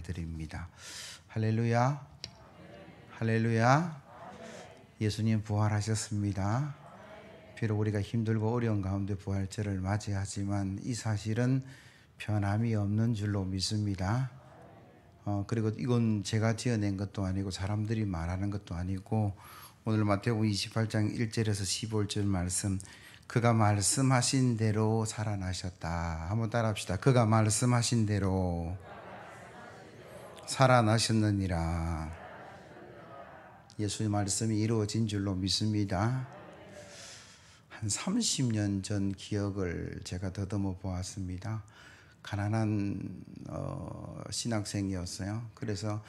드립니다. 할렐루야, 할렐루야. 예수님 부활하셨습니다. 비록 우리가 힘들고 어려운 가운데 부활절을 맞이하지만 이 사실은 변함이 없는 줄로 믿습니다. 그리고 이건 제가 지어낸 것도 아니고 사람들이 말하는 것도 아니고 오늘 마태복음 28장 1절에서 15절 말씀, 그가 말씀하신 대로 살아나셨다. 한번 따라합시다. 그가 말씀하신 대로 살아나셨느니라. 예수의 말씀이 이루어진 줄로 믿습니다. 한 30년 전 기억을 제가 더듬어 보았습니다. 가난한 신학생이었어요. 그래서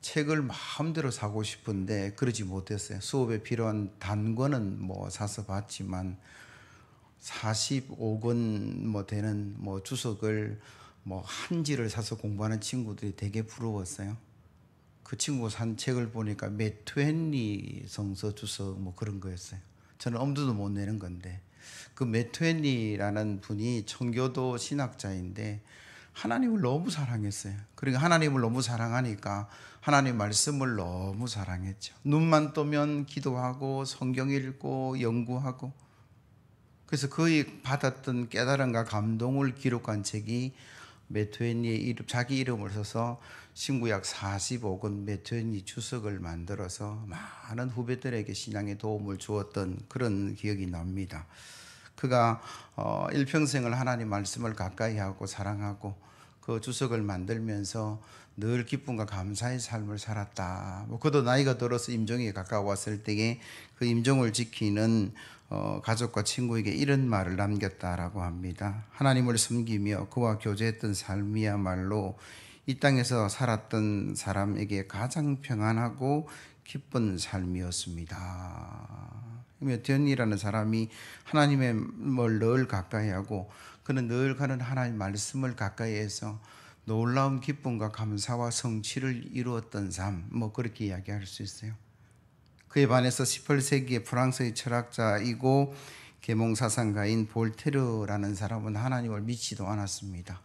책을 마음대로 사고 싶은데 그러지 못했어요. 수업에 필요한 단권은 사서 봤지만 45권 되는 주석을 한지를 사서 공부하는 친구들이 되게 부러웠어요. 그 친구가 산 책을 보니까 매트헨리 성서 주석 그런 거였어요. 저는 엄두도 못 내는 건데 그 매트헨리라는 분이 청교도 신학자인데 하나님을 너무 사랑했어요. 그러니까 하나님을 너무 사랑하니까 하나님 말씀을 너무 사랑했죠. 눈만 뜨면 기도하고 성경 읽고 연구하고, 그래서 그의 받았던 깨달음과 감동을 기록한 책이 매트헨리의 이름, 자기 이름을 써서 신구약 45권 매트헨리 주석을 만들어서 많은 후배들에게 신앙에 도움을 주었던 그런 기억이 납니다. 그가 일평생을 하나님 말씀을 가까이 하고 사랑하고 그 주석을 만들면서 늘 기쁨과 감사의 삶을 살았다. 그도 나이가 들어서 임종에 가까웠을 때에 그 임종을 지키는 가족과 친구에게 이런 말을 남겼다라고 합니다. 하나님을 숨기며 그와 교제했던 삶이야말로 이 땅에서 살았던 사람에게 가장 평안하고 기쁜 삶이었습니다. 매트헨리라는 사람이 하나님을 늘 가까이하고 그는 늘 가는 하나님 말씀을 가까이해서 놀라운 기쁨과 감사와 성취를 이루었던 삶, 그렇게 이야기할 수 있어요. 그에 반해서 18세기의 프랑스의 철학자이고 계몽사상가인 볼테르라는 사람은 하나님을 믿지도 않았습니다.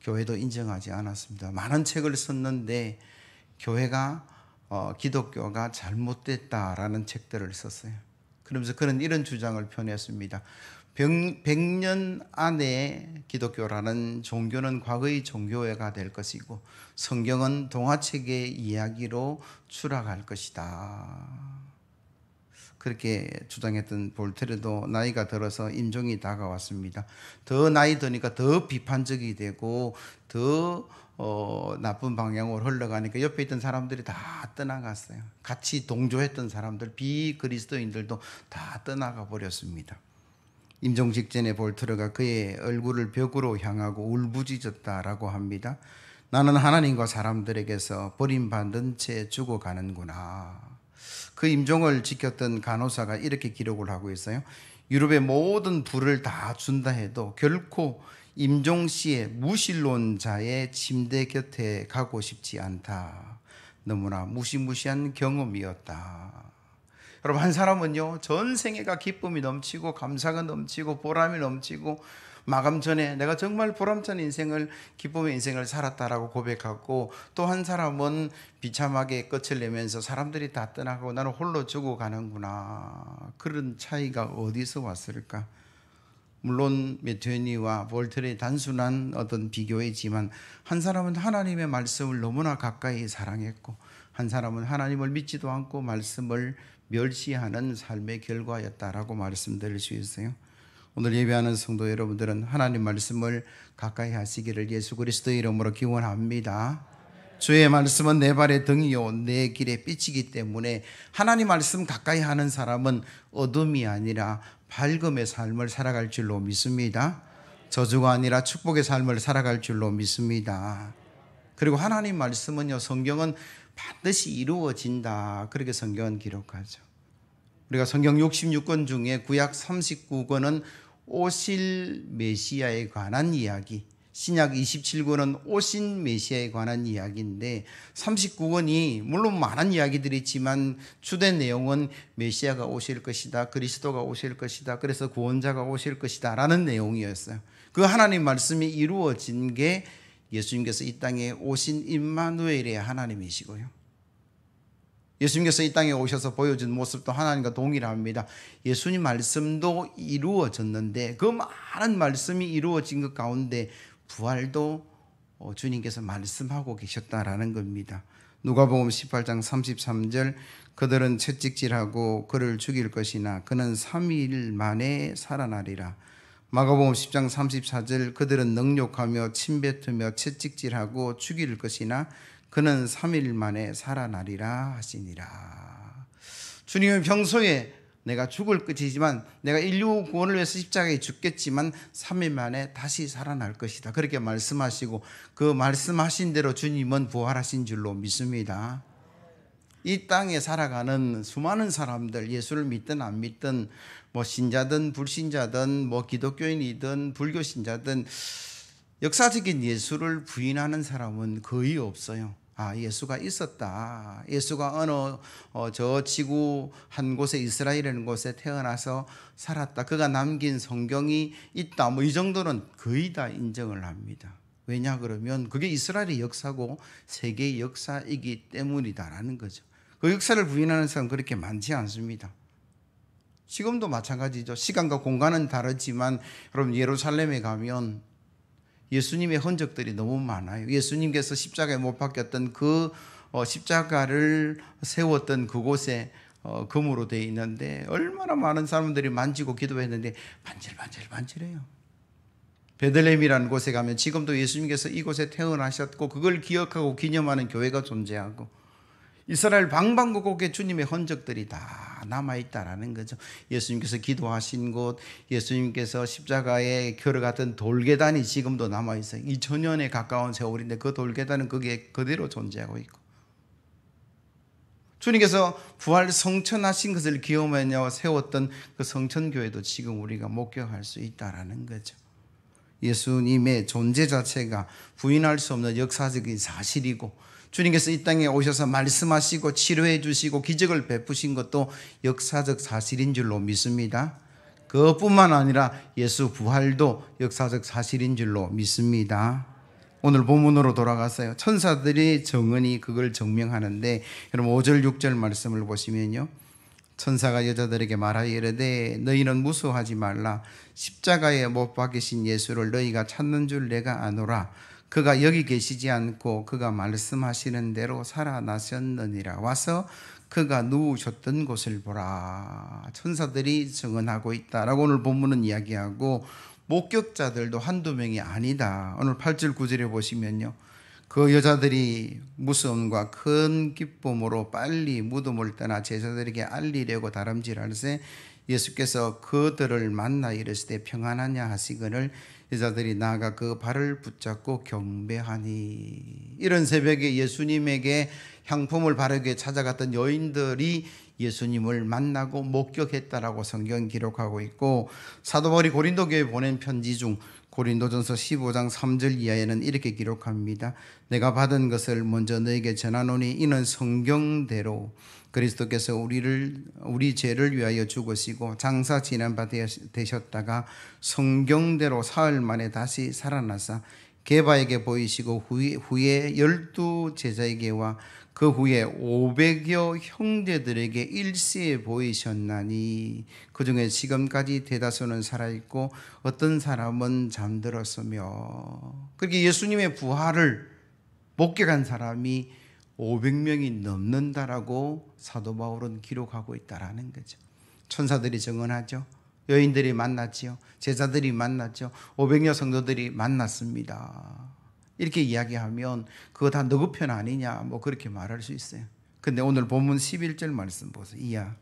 교회도 인정하지 않았습니다. 많은 책을 썼는데 교회가 기독교가 잘못됐다라는 책들을 썼어요. 그러면서 그는 이런 주장을 펴냈습니다. 100년 안에 기독교라는 종교는 과거의 종교회가 될 것이고 성경은 동화책의 이야기로 추락할 것이다. 그렇게 주장했던 볼테르도 나이가 들어서 임종이 다가왔습니다. 더 나이 드니까 더 비판적이 되고 더 나쁜 방향으로 흘러가니까 옆에 있던 사람들이 다 떠나갔어요. 같이 동조했던 사람들, 비그리스도인들도 다 떠나가 버렸습니다. 임종 직전에 볼테르가 그의 얼굴을 벽으로 향하고 울부짖었다라고 합니다. 나는 하나님과 사람들에게서 버림받은 채 죽어가는구나. 그 임종을 지켰던 간호사가 이렇게 기록을 하고 있어요. 유럽의 모든 부를 다 준다 해도 결코 임종 시에 무신론자의 침대 곁에 가고 싶지 않다. 너무나 무시무시한 경험이었다. 여러분, 한 사람은요 전 생애가 기쁨이 넘치고 감사가 넘치고 보람이 넘치고 마감 전에 내가 정말 보람찬 인생을, 기쁨의 인생을 살았다라고 고백하고, 또 한 사람은 비참하게 끝을 내면서 사람들이 다 떠나고 나는 홀로 죽어가는구나. 그런 차이가 어디서 왔을까? 물론 매트헨리와 볼테르의 단순한 어떤 비교이지만 한 사람은 하나님의 말씀을 너무나 가까이 사랑했고 한 사람은 하나님을 믿지도 않고 말씀을 멸시하는 삶의 결과였다라고 말씀드릴 수 있어요. 오늘 예배하는 성도 여러분들은 하나님 말씀을 가까이 하시기를 예수 그리스도의 이름으로 기원합니다. 주의 말씀은 내 발의 등이요 내 길의 빛이기 때문에 하나님 말씀 가까이 하는 사람은 어둠이 아니라 밝음의 삶을 살아갈 줄로 믿습니다. 저주가 아니라 축복의 삶을 살아갈 줄로 믿습니다. 그리고 하나님 말씀은요, 성경은 반드시 이루어진다. 그렇게 성경은 기록하죠. 우리가 성경 66권 중에 구약 39권은 오실 메시아에 관한 이야기, 신약 27권은 오신 메시아에 관한 이야기인데 39권이 물론 많은 이야기들이 있지만 주된 내용은 메시아가 오실 것이다, 그리스도가 오실 것이다, 그래서 구원자가 오실 것이다 라는 내용이었어요. 그 하나님 말씀이 이루어진 게 예수님께서 이 땅에 오신 임마누엘의 하나님이시고요. 예수님께서 이 땅에 오셔서 보여준 모습도 하나님과 동일합니다. 예수님 말씀도 이루어졌는데 그 많은 말씀이 이루어진 것 가운데 부활도 주님께서 말씀하고 계셨다라는 겁니다. 누가복음 18장 33절 그들은 채찍질하고 그를 죽일 것이나 그는 3일 만에 살아나리라. 마가복음 10장 34절 그들은 능욕하며 침뱉으며 채찍질하고 죽일 것이나 그는 3일 만에 살아나리라 하시니라. 주님은 평소에 내가 죽을 것이지만 내가 인류 구원을 위해서 십자가에 죽겠지만 3일 만에 다시 살아날 것이다. 그렇게 말씀하시고 그 말씀하신 대로 주님은 부활하신 줄로 믿습니다. 이 땅에 살아가는 수많은 사람들, 예수를 믿든 안 믿든 신자든 불신자든 기독교인이든 불교신자든 역사적인 예수를 부인하는 사람은 거의 없어요. 예수가 있었다. 예수가 어느 저 지구 한 곳에 이스라엘이라는 곳에 태어나서 살았다. 그가 남긴 성경이 있다. 이 정도는 거의 다 인정을 합니다. 왜냐 그러면 그게 이스라엘의 역사고 세계의 역사이기 때문이다라는 거죠. 그 역사를 부인하는 사람은 그렇게 많지 않습니다. 지금도 마찬가지죠. 시간과 공간은 다르지만 여러분 예루살렘에 가면 예수님의 흔적들이 너무 많아요. 예수님께서 십자가에 못 박혔던 그 십자가를 세웠던 그곳에 금으로 되어 있는데 얼마나 많은 사람들이 만지고 기도했는데 반질반질해요. 베들레헴이라는 곳에 가면 지금도 예수님께서 이곳에 태어나셨고 그걸 기억하고 기념하는 교회가 존재하고 이스라엘 방방곡곡에 주님의 흔적들이 다 남아있다라는 거죠. 예수님께서 기도하신 곳, 예수님께서 십자가에 걸어갔던 돌계단이 지금도 남아있어요. 2000년에 가까운 세월인데 그 돌계단은 거기에 그대로 존재하고 있고 주님께서 부활 성천하신 것을 기념하며 세웠던 그 성천교회도 지금 우리가 목격할 수 있다라는 거죠. 예수님의 존재 자체가 부인할 수 없는 역사적인 사실이고 주님께서 이 땅에 오셔서 말씀하시고 치료해 주시고 기적을 베푸신 것도 역사적 사실인 줄로 믿습니다. 그것뿐만 아니라 예수 부활도 역사적 사실인 줄로 믿습니다. 오늘 본문으로 돌아가서요. 천사들이 정언이 그걸 증명하는데 여러분 5절 6절 말씀을 보시면요. 천사가 여자들에게 말하여 이르되 너희는 무서워하지 말라. 십자가에 못 박히신 예수를 너희가 찾는 줄 내가 아노라. 그가 여기 계시지 않고 그가 말씀하시는 대로 살아나셨느니라. 와서 그가 누우셨던 곳을 보라. 천사들이 증언하고 있다라고 오늘 본문은 이야기하고 목격자들도 한두 명이 아니다. 오늘 8절 9절에 보시면요. 그 여자들이 무서움과 큰 기쁨으로 빨리 무덤을 떠나 제자들에게 알리려고 다름질할세 예수께서 그들을 만나 이르시되 평안하냐 하시거늘 여자들이 나아가 그 발을 붙잡고 경배하니. 이런 새벽에 예수님에게 향품을 바르게 찾아갔던 여인들이 예수님을 만나고 목격했다라고 성경 기록하고 있고 사도 바울이 고린도 교회에 보낸 편지 중 고린도전서 15장 3절 이하에는 이렇게 기록합니다. 내가 받은 것을 먼저 너에게 전하노니 이는 성경대로 그리스도께서 우리 죄를 위하여 죽으시고 장사 지난 바 되셨다가 성경대로 사흘 만에 다시 살아나사 게바에게 보이시고 후에 12 제자에게와 그 후에 500여 형제들에게 일시에 보이셨나니 그중에 지금까지 대다수는 살아있고 어떤 사람은 잠들었으며. 그렇게 예수님의 부활을 목격한 사람이 500명이 넘는다라고 사도 바울은 기록하고 있다라는 거죠. 천사들이 증언하죠. 여인들이 만났지요. 제자들이 만났죠. 500여 성도들이 만났습니다. 이렇게 이야기하면 그거 다 너그 편 아니냐 그렇게 말할 수 있어요. 근데 오늘 본문 11절 말씀 보세요. 이하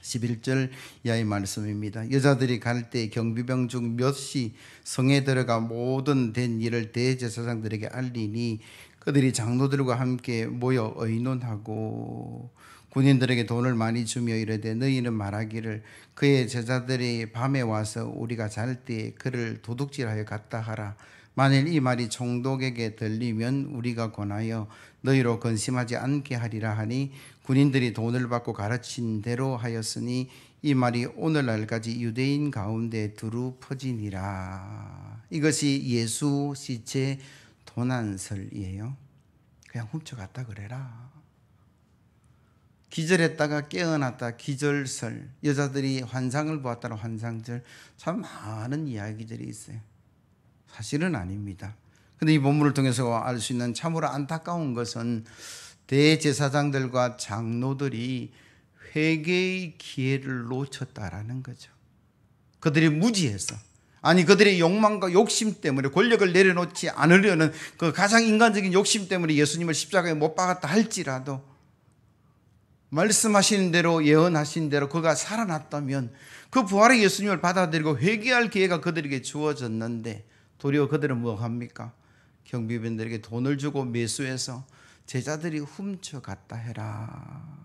11절 이하의 말씀입니다. 여자들이 갈 때 경비병 중 몇이 성에 들어가 모든 된 일을 대제사장들에게 알리니 그들이 장로들과 함께 모여 의논하고 군인들에게 돈을 많이 주며 이르되 너희는 말하기를 그의 제자들이 밤에 와서 우리가 잘 때 그를 도둑질하여 갔다 하라. 만일 이 말이 총독에게 들리면 우리가 권하여 너희로 근심하지 않게 하리라 하니 군인들이 돈을 받고 가르친 대로 하였으니 이 말이 오늘날까지 유대인 가운데 두루 퍼지니라. 이것이 예수 시체 도난설이에요. 그냥 훔쳐갔다 그래라. 기절했다가 깨어났다 기절설, 여자들이 환상을 보았다는 환상절, 참 많은 이야기들이 있어요. 사실은 아닙니다. 그런데 이 본문을 통해서 알 수 있는 참으로 안타까운 것은 대제사장들과 장로들이 회개의 기회를 놓쳤다라는 거죠. 그들이 무지해서, 아니 그들의 욕망과 욕심 때문에, 권력을 내려놓지 않으려는 그 가장 인간적인 욕심 때문에 예수님을 십자가에 못 박았다 할지라도 말씀하신 대로, 예언하신 대로 그가 살아났다면 그 부활의 예수님을 받아들이고 회개할 기회가 그들에게 주어졌는데, 도리어 그들은 뭐 합니까? 경비병들에게 돈을 주고 매수해서 제자들이 훔쳐갔다 해라.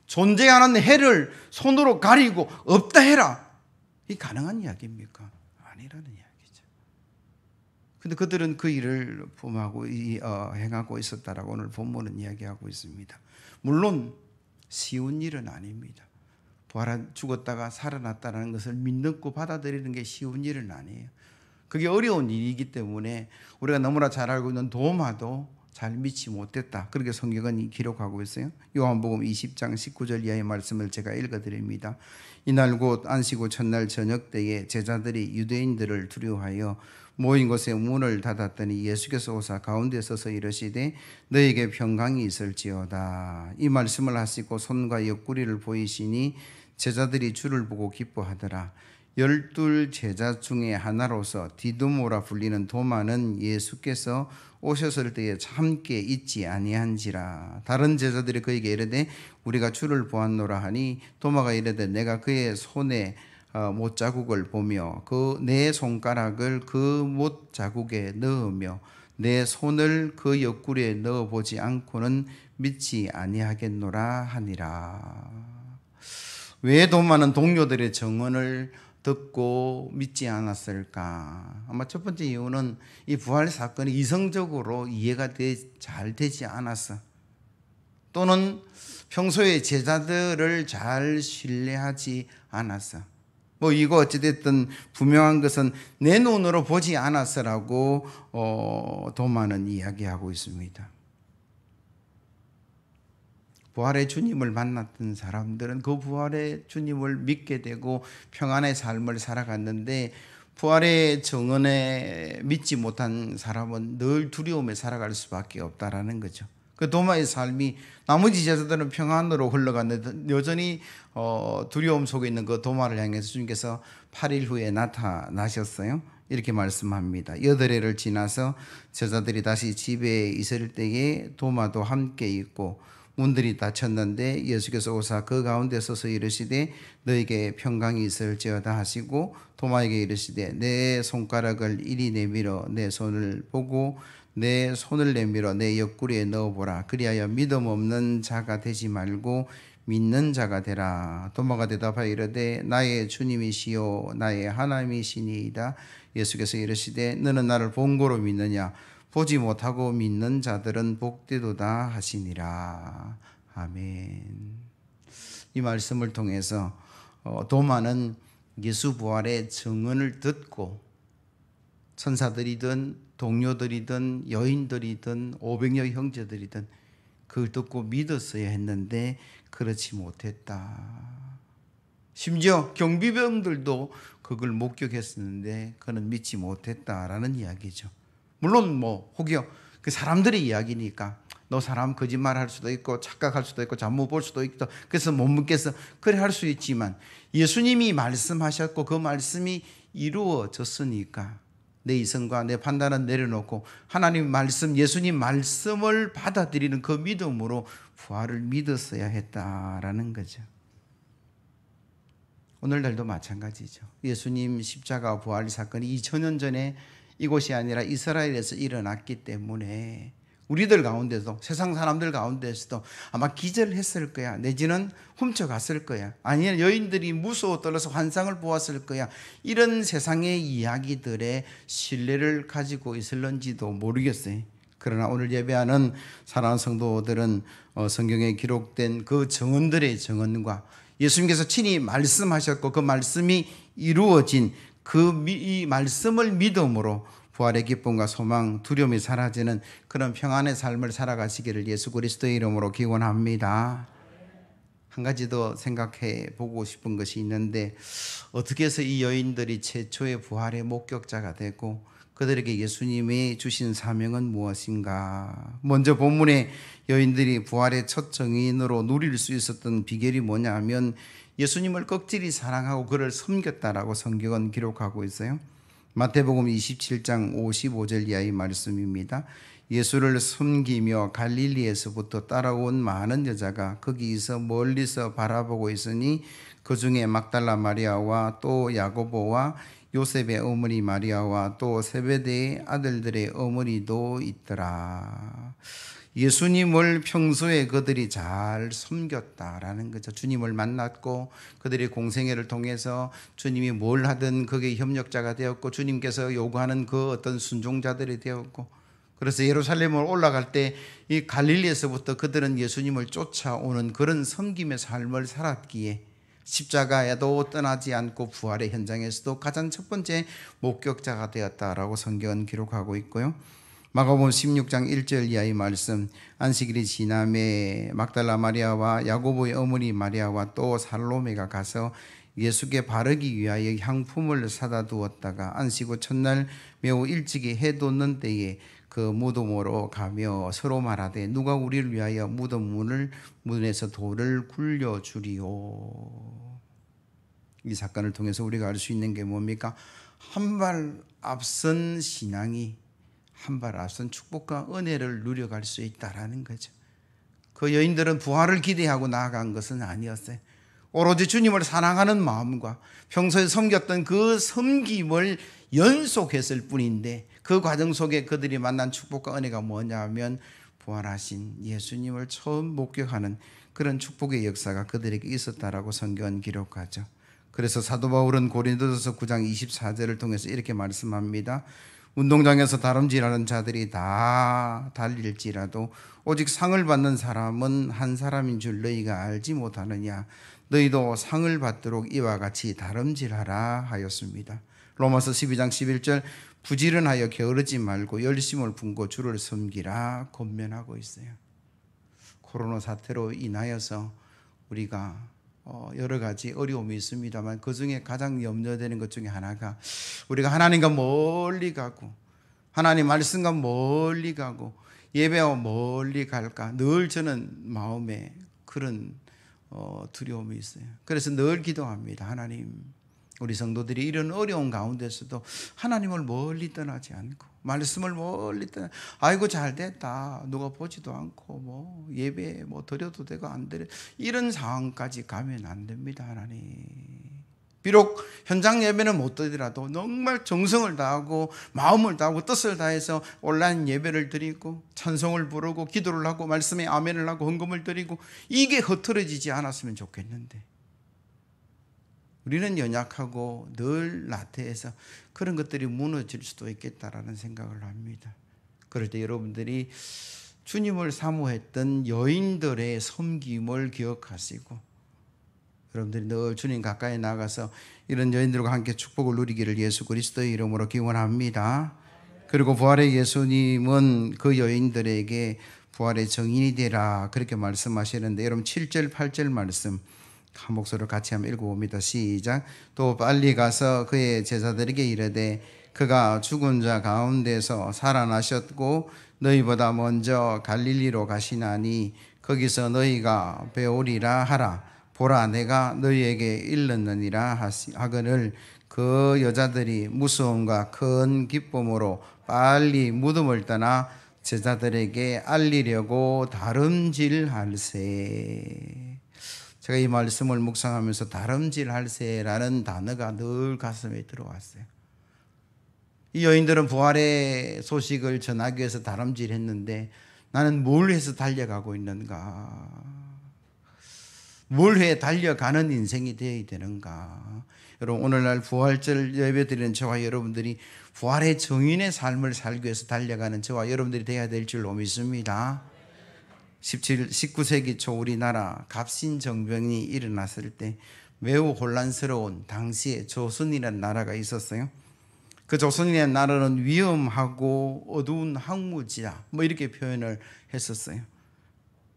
존재하는 해를 손으로 가리고 없다 해라. 이 가능한 이야기입니까? 아니라는 이야기죠. 근데 그들은 그 일을 범하고 행하고 있었다라고 오늘 본문은 이야기하고 있습니다. 물론 쉬운 일은 아닙니다. 죽었다가 살아났다는 것을 믿고 받아들이는 게 쉬운 일은 아니에요. 그게 어려운 일이기 때문에 우리가 너무나 잘 알고 있는 도마도 잘 믿지 못했다, 그렇게 성경은 기록하고 있어요. 요한복음 20장 19절 이하의 말씀을 제가 읽어드립니다. 이날 곧 안식 후 첫날 저녁 때에 제자들이 유대인들을 두려워하여 모인 곳에 문을 닫았더니 예수께서 오사 가운데 서서 이르시되 너에게 평강이 있을지어다. 이 말씀을 하시고 손과 옆구리를 보이시니 제자들이 주를 보고 기뻐하더라. 12 제자 중에 하나로서 디두모라 불리는 도마는 예수께서 오셨을 때에 함께 있지 아니한지라. 다른 제자들이 그에게 이르되 우리가 주를 보았노라 하니 도마가 이르되 내가 그의 손에 못자국을 보며 내 손가락을 그 못자국에 넣으며 내 손을 그 옆구리에 넣어보지 않고는 믿지 아니하겠노라 하니라. 왜 도마는 동료들의 증언을 듣고 믿지 않았을까? 아마 첫 번째 이유는 이 부활 사건이 이성적으로 이해가 잘 되지 않았어. 또는 평소에 제자들을 잘 신뢰하지 않았어. 이거 어찌됐든 분명한 것은 내 눈으로 보지 않았어라고 도마는 이야기하고 있습니다. 부활의 주님을 만났던 사람들은 그 부활의 주님을 믿게 되고 평안의 삶을 살아갔는데, 부활의 정언에 믿지 못한 사람은 늘 두려움에 살아갈 수밖에 없다라는 거죠. 그 도마의 삶이, 나머지 제자들은 평안으로 흘러갔는데 여전히 두려움 속에 있는 그 도마를 향해서 주님께서 8일 후에 나타나셨어요. 이렇게 말씀합니다. 8회를 지나서 제자들이 다시 집에 있을 때에 도마도 함께 있고 문들이 닫혔는데 예수께서 오사 그 가운데 서서 이르시되 너에게 평강이 있을지어다 하시고 도마에게 이르시되 내 손가락을 이리 내밀어 내 손을 보고 내 손을 내밀어 내 옆구리에 넣어보라. 그리하여 믿음 없는 자가 되지 말고 믿는 자가 되라. 도마가 대답하여 이르되 나의 주님이시요 나의 하나님이시니이다. 예수께서 이르시되 너는 나를 본고로 믿느냐? 보지 못하고 믿는 자들은 복되도다 하시니라. 아멘. 이 말씀을 통해서 도마는 예수 부활의 증언을 듣고 천사들이든 동료들이든 여인들이든 500여 형제들이든 그걸 듣고 믿었어야 했는데 그렇지 못했다. 심지어 경비병들도 그걸 목격했었는데 그는 믿지 못했다라는 이야기죠. 물론 혹여 그 사람들의 이야기니까 너 사람 거짓말할 수도 있고 착각할 수도 있고 잘못 볼 수도 있고 그래서 못 믿겠어, 그래 할 수 있지만 예수님이 말씀하셨고 그 말씀이 이루어졌으니까 내 이성과 내 판단은 내려놓고 하나님 말씀, 예수님 말씀을 받아들이는 그 믿음으로 부활을 믿었어야 했다라는 거죠. 오늘날도 마찬가지죠. 예수님 십자가 부활 사건이 2000년 전에 이곳이 아니라 이스라엘에서 일어났기 때문에 우리들 가운데도, 세상 사람들 가운데서도 아마 기절했을 거야. 내지는 훔쳐갔을 거야. 아니면 여인들이 무서워 떨어서 환상을 보았을 거야. 이런 세상의 이야기들에 신뢰를 가지고 있을런지도 모르겠어요. 그러나 오늘 예배하는 사랑하는 성도들은 성경에 기록된 그 증언들의 증언과 예수님께서 친히 말씀하셨고 그 말씀이 이루어진 이 말씀을 믿음으로 부활의 기쁨과 소망, 두려움이 사라지는 그런 평안의 삶을 살아가시기를 예수 그리스도의 이름으로 기원합니다. 한 가지 더 생각해 보고 싶은 것이 있는데, 어떻게 해서 이 여인들이 최초의 부활의 목격자가 되고 그들에게 예수님이 주신 사명은 무엇인가? 먼저 본문의 여인들이 부활의 첫 정인으로 누릴 수 있었던 비결이 뭐냐 하면 예수님을 극진히 사랑하고 그를 섬겼다라고 성경은 기록하고 있어요. 마태복음 27장 55절 이하의 말씀입니다. 예수를 섬기며 갈릴리에서부터 따라온 많은 여자가 거기서 멀리서 바라보고 있으니 그 중에 막달라 마리아와 또 야고보와 요셉의 어머니 마리아와 또 세베대의 아들들의 어머니도 있더라. 예수님을 평소에 그들이 잘 섬겼다라는 거죠. 주님을 만났고 그들의 공생애를 통해서 주님이 뭘 하든 거기에 협력자가 되었고 주님께서 요구하는 그 어떤 순종자들이 되었고, 그래서 예루살렘을 올라갈 때 이 갈릴리에서부터 그들은 예수님을 쫓아오는 그런 섬김의 삶을 살았기에 십자가에도 떠나지 않고 부활의 현장에서도 가장 첫 번째 목격자가 되었다라고 성경은 기록하고 있고요. 마가복음 16장 1절 이하의 말씀, 안식일이 지남에 막달라 마리아와 야고보의 어머니 마리아와 또 살로메가 가서 예수께 바르기 위하여 향품을 사다 두었다가 안식 후 첫날 매우 일찍이 해 돋는 때에 그 무덤으로 가며 서로 말하되 누가 우리를 위하여 무덤 문에서 돌을 굴려주리오. 이 사건을 통해서 우리가 알 수 있는 게 뭡니까? 한 발 앞선 신앙이 한 발 앞선 축복과 은혜를 누려갈 수 있다라는 거죠. 그 여인들은 부활을 기대하고 나아간 것은 아니었어요. 오로지 주님을 사랑하는 마음과 평소에 섬겼던 그 섬김을 연속했을 뿐인데, 그 과정 속에 그들이 만난 축복과 은혜가 뭐냐 하면 부활하신 예수님을 처음 목격하는 그런 축복의 역사가 그들에게 있었다라고 성경은 기록하죠. 그래서 사도 바울은 고린도전서 9장 24절을 통해서 이렇게 말씀합니다. 운동장에서 다름질하는 자들이 다 달릴지라도 오직 상을 받는 사람은 한 사람인 줄 너희가 알지 못하느냐. 너희도 상을 받도록 이와 같이 다름질하라 하였습니다. 로마서 12장 11절, 부지런하여 게으르지 말고 열심을 품고 주를 섬기라 권면하고 있어요. 코로나 사태로 인하여서 우리가 여러 가지 어려움이 있습니다만 그 중에 가장 염려되는 것 중에 하나가 우리가 하나님과 멀리 가고 하나님 말씀과 멀리 가고 예배와 멀리 갈까, 늘 저는 마음에 그런 두려움이 있어요. 그래서 늘 기도합니다. 하나님, 우리 성도들이 이런 어려운 가운데서도 하나님을 멀리 떠나지 않고 말씀을 멀리 떠나, 아이고 잘 됐다, 누가 보지도 않고 뭐 예배 뭐 드려도 되고 안 드려, 이런 상황까지 가면 안 됩니다. 하나님, 비록 현장 예배는 못 드리더라도 정말 정성을 다하고 마음을 다하고 뜻을 다해서 온라인 예배를 드리고 찬송을 부르고 기도를 하고 말씀에 아멘을 하고 헌금을 드리고, 이게 흐트러지지 않았으면 좋겠는데 우리는 연약하고 늘 나태해서 그런 것들이 무너질 수도 있겠다라는 생각을 합니다. 그럴 때 여러분들이 주님을 사모했던 여인들의 섬김을 기억하시고 여러분들이 늘 주님 가까이 나가서 이런 여인들과 함께 축복을 누리기를 예수 그리스도의 이름으로 기원합니다. 그리고 부활의 예수님은 그 여인들에게 부활의 정인이 되라 그렇게 말씀하시는데, 여러분 7절 8절 말씀 한 목소리로 같이 한번 읽어봅니다. 시작. 또 빨리 가서 그의 제자들에게 이르되 그가 죽은 자 가운데서 살아나셨고 너희보다 먼저 갈릴리로 가시나니 거기서 너희가 배우리라 하라. 보라, 내가 너희에게 일렀느니라 하거늘 그 여자들이 무서움과 큰 기쁨으로 빨리 무덤을 떠나 제자들에게 알리려고 다름질할세. 제가 이 말씀을 묵상하면서 다름질할세라는 단어가 늘 가슴에 들어왔어요. 이 여인들은 부활의 소식을 전하기 위해서 다름질했는데 나는 뭘 해서 달려가고 있는가? 뭘 해 달려가는 인생이 되어야 되는가? 여러분, 오늘날 부활절 예배드리는 저와 여러분들이 부활의 정인의 삶을 살기 위해서 달려가는 저와 여러분들이 되어야 될 줄로 믿습니다. 19세기 초 우리나라 갑신정변이 일어났을 때 매우 혼란스러운 당시에 조선이라는 나라가 있었어요. 그 조선이라는 나라는 위험하고 어두운 황무지다, 뭐 이렇게 표현을 했었어요.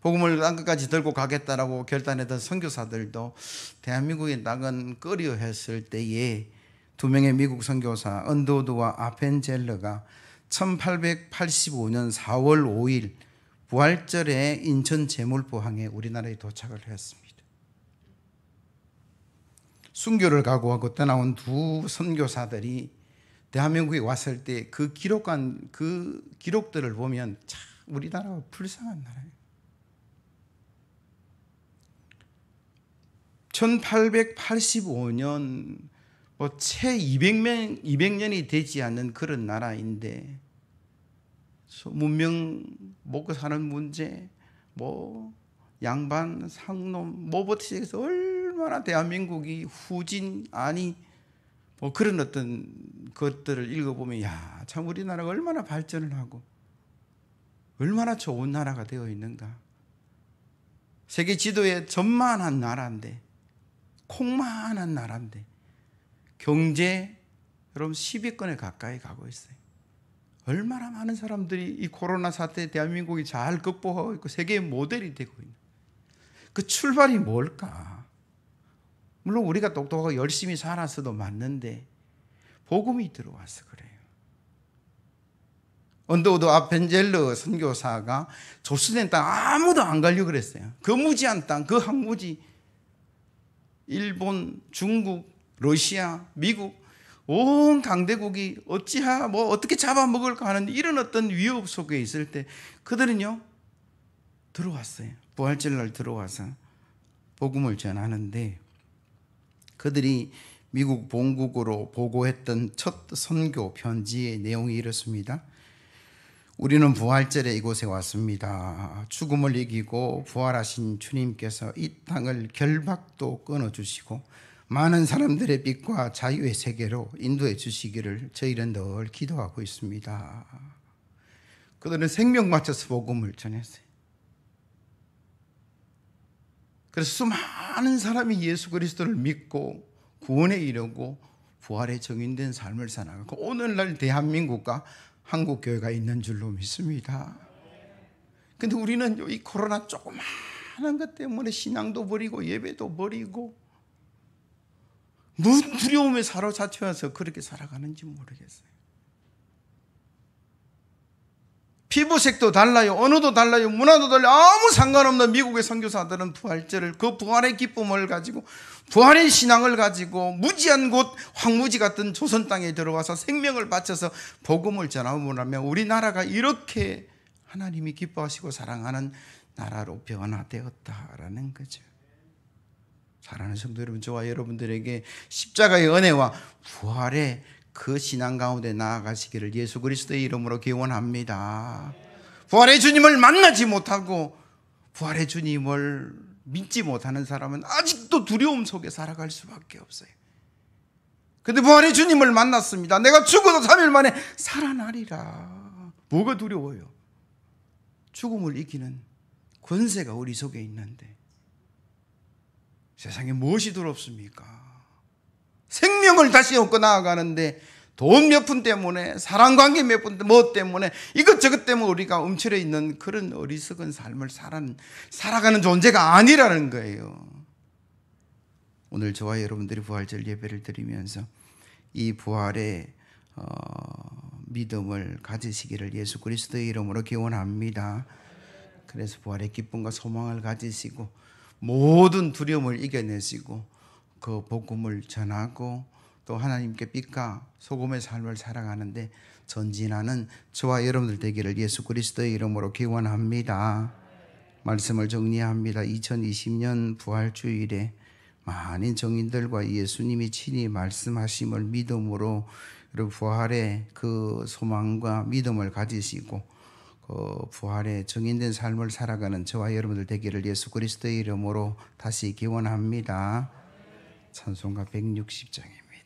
복음을 땅끝까지 들고 가겠다라고 결단했던 선교사들도 대한민국의 땅은 꺼려했을 때에 두 명의 미국 선교사 언더우드와 아펜젤러가 1885년 4월 5일 부활절에 인천 제물포항에 우리나라에 도착을 했습니다. 순교를 각오하고 떠나온 두 선교사들이 대한민국에 왔을 때 그 기록들을 보면 참 우리나라가 불쌍한 나라예요. 1885년 채 200년이 되지 않는 그런 나라인데 문명 먹고 사는 문제, 양반, 상놈, 뭐부터 해서 얼마나 대한민국이 후진 아니 그런 어떤 것들을 읽어보면 참 우리나라가 얼마나 발전을 하고 얼마나 좋은 나라가 되어 있는가. 세계 지도에 전만한 나라인데, 콩만한 나라인데 경제 여러분 10위권에 가까이 가고 있어요. 얼마나 많은 사람들이 이 코로나 사태 대한민국이 잘 극복하고 있고 세계의 모델이 되고 있는 그 출발이 뭘까? 물론 우리가 똑똑하고 열심히 살았어도 맞는데 복음이 들어와서 그래요. 언더우드 아펜젤러 선교사가 조선의 땅 아무도 안 가려고 그랬어요. 그 무지한 땅, 그 항무지, 일본, 중국, 러시아, 미국 온 강대국이 어떻게 잡아먹을까 하는 이런 어떤 위협 속에 있을 때 그들은요 들어왔어요. 부활절날 들어와서 복음을 전하는데 그들이 미국 본국으로 보고했던 첫 선교 편지의 내용이 이렇습니다. 우리는 부활절에 이곳에 왔습니다. 죽음을 이기고 부활하신 주님께서 이 땅을 결박도 끊어주시고 많은 사람들의 빛과 자유의 세계로 인도해 주시기를 저희는 늘 기도하고 있습니다. 그들은 생명 바쳐서 복음을 전했어요. 그래서 수많은 사람이 예수 그리스도를 믿고 구원에 이르고 부활에 정인된 삶을 살아가고 오늘날 대한민국과 한국교회가 있는 줄로 믿습니다. 근데 우리는 이 코로나 조그마한 것 때문에 신앙도 버리고 예배도 버리고 무슨 두려움에 사로잡혀서 그렇게 살아가는지 모르겠어요. 피부색도 달라요. 언어도 달라요. 문화도 달라요. 아무 상관없는 미국의 선교사들은 부활절을 그 부활의 기쁨을 가지고 부활의 신앙을 가지고 무지한 곳 황무지 같은 조선 땅에 들어와서 생명을 바쳐서 복음을 전하면 우리나라가 이렇게 하나님이 기뻐하시고 사랑하는 나라로 변화되었다라는 거죠. 사랑하는 성도 여러분, 저와 여러분들에게 십자가의 은혜와 부활의 그 신앙 가운데 나아가시기를 예수 그리스도의 이름으로 기원합니다. 부활의 주님을 만나지 못하고 부활의 주님을 믿지 못하는 사람은 아직도 두려움 속에 살아갈 수밖에 없어요. 그런데 부활의 주님을 만났습니다. 내가 죽어도 3일 만에 살아나리라. 뭐가 두려워요? 죽음을 이기는 권세가 우리 속에 있는데 세상에 무엇이 두렵습니까? 생명을 다시 얻고 나아가는데 돈 몇 푼 때문에 사랑관계 몇 푼 뭐 때문에 이것저것 때문에 우리가 움츠려 있는 그런 어리석은 삶을 살아가는 존재가 아니라는 거예요. 오늘 저와 여러분들이 부활절 예배를 드리면서 이 부활의 믿음을 가지시기를 예수 그리스도의 이름으로 기원합니다. 그래서 부활의 기쁨과 소망을 가지시고 모든 두려움을 이겨내시고 그 복음을 전하고 또 하나님께 빛과 소금의 삶을 살아가는데 전진하는 저와 여러분들 되기를 예수 그리스도의 이름으로 기원합니다. 말씀을 정리합니다. 2020년 부활주일에 많은 정인들과 예수님이 친히 말씀하심을 믿음으로 부활의 그 소망과 믿음을 가지시고 그 부활의 정인된 삶을 살아가는 저와 여러분들 되기를 예수 그리스도의 이름으로 다시 기원합니다. 찬송가 160장입니다.